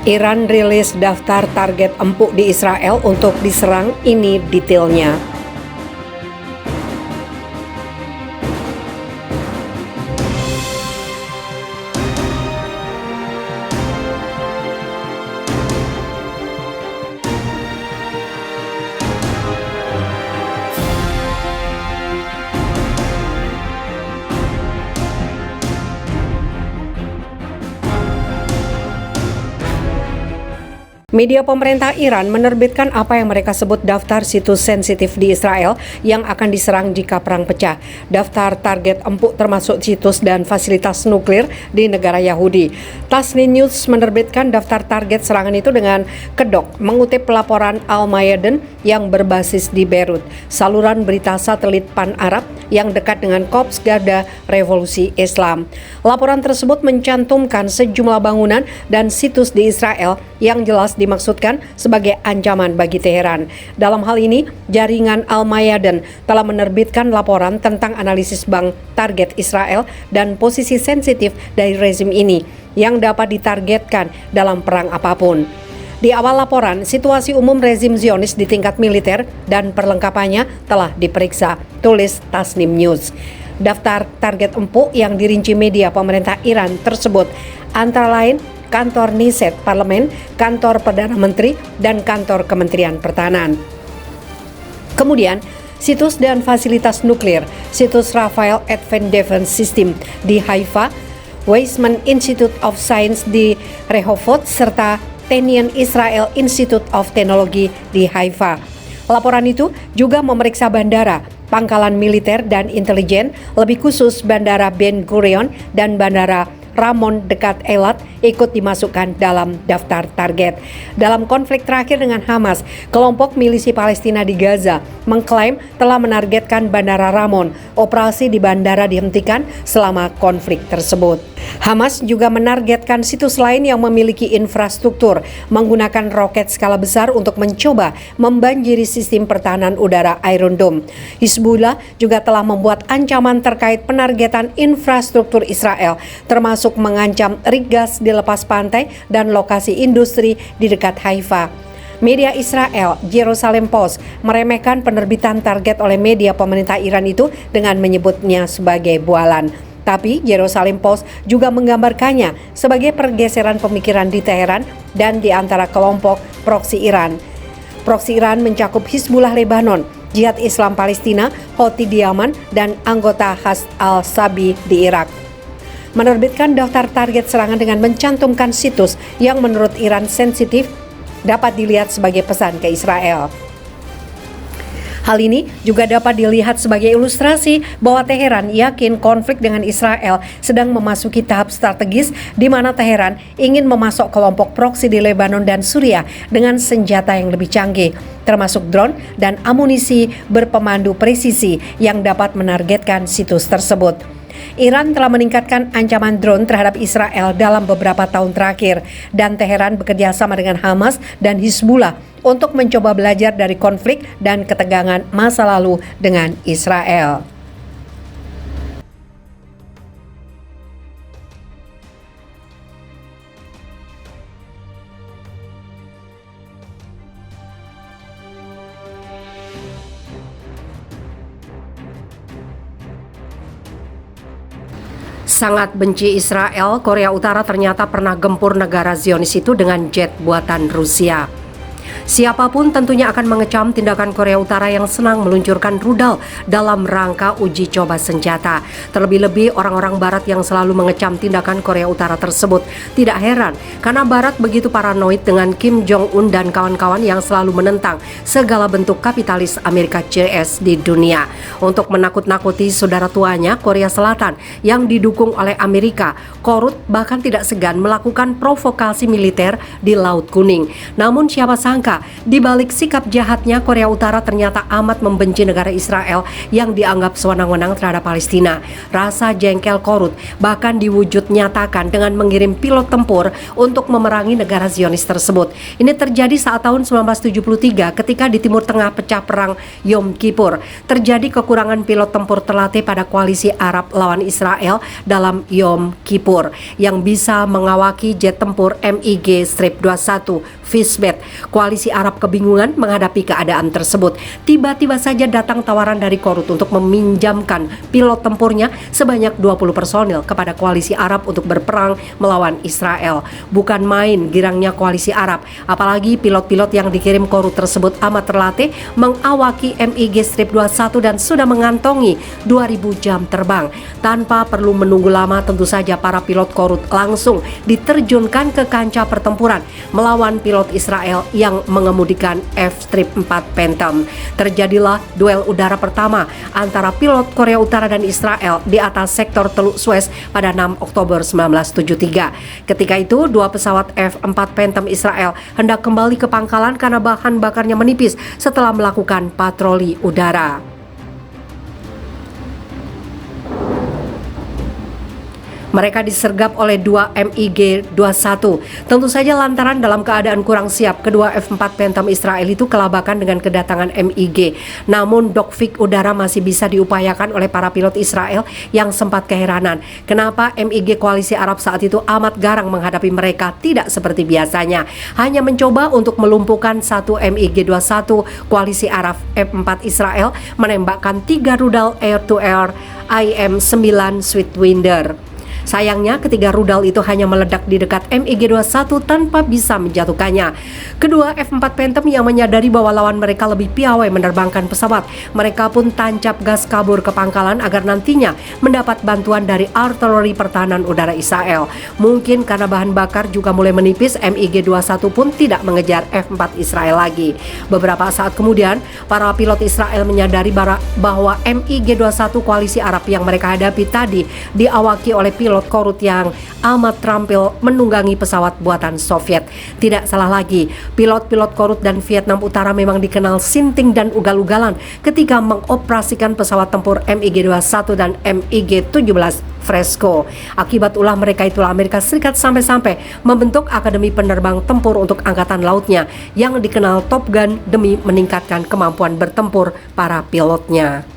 Iran rilis daftar target empuk di Israel untuk diserang, ini detailnya. Media pemerintah Iran menerbitkan apa yang mereka sebut daftar situs sensitif di Israel yang akan diserang jika perang pecah. Daftar target empuk termasuk situs dan fasilitas nuklir di negara Yahudi. Tasnim News menerbitkan daftar target serangan itu dengan kedok, mengutip laporan Al-Mayadin yang berbasis di Beirut, saluran berita satelit Pan Arab yang dekat dengan Korps Garda Revolusi Islam. Laporan tersebut mencantumkan sejumlah bangunan dan situs di Israel yang jelas dimaksudkan sebagai ancaman bagi Teheran. Dalam hal ini, jaringan Al-Mayadin telah menerbitkan laporan tentang analisis bank target Israel dan posisi sensitif dari rezim ini yang dapat ditargetkan dalam perang apapun. Di awal laporan, situasi umum rezim Zionis di tingkat militer dan perlengkapannya telah diperiksa, tulis Tasnim News. Daftar target empuk yang dirinci media pemerintah Iran tersebut antara lain kantor Knesset Parlemen, kantor Perdana Menteri, dan kantor Kementerian Pertahanan. Kemudian, situs dan fasilitas nuklir, situs Rafael Advanced Defense System di Haifa, Weizmann Institute of Science di Rehovot, serta Tenian Israel Institute of Technology di Haifa. Laporan itu juga memeriksa bandara, pangkalan militer dan intelijen, lebih khusus Bandara Ben Gurion dan Bandara Ramon dekat Eilat ikut dimasukkan dalam daftar target. Dalam konflik terakhir dengan Hamas, kelompok milisi Palestina di Gaza mengklaim telah menargetkan Bandara Ramon. Operasi di bandara dihentikan selama konflik tersebut. Hamas juga menargetkan situs lain yang memiliki infrastruktur menggunakan roket skala besar untuk mencoba membanjiri sistem pertahanan udara Iron Dome. Hizbullah juga telah membuat ancaman terkait penargetan infrastruktur Israel, termasuk mengancam rig gas di lepas pantai dan lokasi industri di dekat Haifa. Media Israel, Jerusalem Post, meremehkan penerbitan target oleh media pemerintah Iran itu dengan menyebutnya sebagai bualan. Tapi Jerusalem Post juga menggambarkannya sebagai pergeseran pemikiran di Teheran dan di antara kelompok proksi Iran. Proksi Iran mencakup Hizbullah Lebanon, Jihad Islam Palestina, Houthi di Yaman, dan anggota Has al-Sabi di Irak. Menerbitkan daftar target serangan dengan mencantumkan situs yang menurut Iran sensitif dapat dilihat sebagai pesan ke Israel. Hal ini juga dapat dilihat sebagai ilustrasi bahwa Teheran yakin konflik dengan Israel sedang memasuki tahap strategis di mana Teheran ingin memasok kelompok proksi di Lebanon dan Suriah dengan senjata yang lebih canggih, termasuk drone dan amunisi berpemandu presisi yang dapat menargetkan situs tersebut. Iran telah meningkatkan ancaman drone terhadap Israel dalam beberapa tahun terakhir, dan Teheran bekerja sama dengan Hamas dan Hizbullah untuk mencoba belajar dari konflik dan ketegangan masa lalu dengan Israel. Sangat benci Israel, Korea Utara ternyata pernah gempur negara Zionis itu dengan jet buatan Rusia. Siapapun tentunya akan mengecam tindakan Korea Utara yang senang meluncurkan rudal dalam rangka uji coba senjata. Terlebih-lebih orang-orang Barat yang selalu mengecam tindakan Korea Utara tersebut. Tidak heran, karena Barat begitu paranoid dengan Kim Jong-un dan kawan-kawan yang selalu menentang segala bentuk kapitalis Amerika CS di dunia. Untuk menakut-nakuti saudara tuanya, Korea Selatan yang didukung oleh Amerika, Korut bahkan tidak segan melakukan provokasi militer di Laut Kuning. Namun siapa sangka sangka, di balik sikap jahatnya, Korea Utara ternyata amat membenci negara Israel yang dianggap sewenang-wenang terhadap Palestina. Rasa jengkel korut bahkan diwujud nyatakan dengan mengirim pilot tempur untuk memerangi negara Zionis tersebut. Ini terjadi saat tahun 1973 ketika di Timur Tengah pecah perang Yom Kippur. Terjadi kekurangan pilot tempur terlatih pada koalisi Arab lawan Israel dalam Yom Kippur yang bisa mengawaki jet tempur MiG-21 Fisbet. Koalisi Arab kebingungan menghadapi keadaan tersebut. Tiba-tiba saja datang tawaran dari Korut untuk meminjamkan pilot tempurnya sebanyak 20 personil kepada koalisi Arab untuk berperang melawan Israel. Bukan main girangnya koalisi Arab, apalagi pilot-pilot yang dikirim Korut tersebut amat terlatih mengawaki MiG-21 dan sudah mengantongi 2000 jam terbang. Tanpa perlu menunggu lama, tentu saja para pilot Korut langsung diterjunkan ke kancah pertempuran melawan pilot Israel yang mengemudikan F-4 Phantom. Terjadilah duel udara pertama antara pilot Korea Utara dan Israel di atas sektor Teluk Suez pada 6 Oktober 1973. Ketika itu, dua pesawat F-4 Phantom Israel hendak kembali ke pangkalan karena bahan bakarnya menipis setelah melakukan patroli udara. Mereka disergap oleh dua MiG-21. Tentu saja lantaran dalam keadaan kurang siap, kedua F-4 Phantom Israel itu kelabakan dengan kedatangan MiG. Namun dogfight udara masih bisa diupayakan oleh para pilot Israel yang sempat keheranan. Kenapa MiG koalisi Arab saat itu amat garang menghadapi mereka, tidak seperti biasanya. Hanya mencoba untuk melumpuhkan satu MiG-21 koalisi Arab. F-4 Israel menembakkan 3 rudal air-to-air IM-9 Swiftwinder. Sayangnya ketiga rudal itu hanya meledak di dekat MiG-21 tanpa bisa menjatuhkannya. Kedua F-4 Phantom yang menyadari bahwa lawan mereka lebih piawai menerbangkan pesawat, mereka pun tancap gas kabur ke pangkalan agar nantinya mendapat bantuan dari artileri pertahanan udara Israel. Mungkin karena bahan bakar juga mulai menipis, MiG-21 pun tidak mengejar F-4 Israel lagi. Beberapa saat kemudian, para pilot Israel menyadari bahwa MiG-21 koalisi Arab yang mereka hadapi tadi diawaki oleh pilot Korut yang amat terampil menunggangi pesawat buatan Soviet. Tidak salah lagi, pilot-pilot Korut dan Vietnam Utara memang dikenal sinting dan ugal-ugalan ketika mengoperasikan pesawat tempur MiG-21 dan MiG-17 Fresco. Akibat ulah mereka itulah Amerika Serikat sampai-sampai membentuk Akademi Penerbang Tempur untuk Angkatan Lautnya yang dikenal Top Gun demi meningkatkan kemampuan bertempur para pilotnya.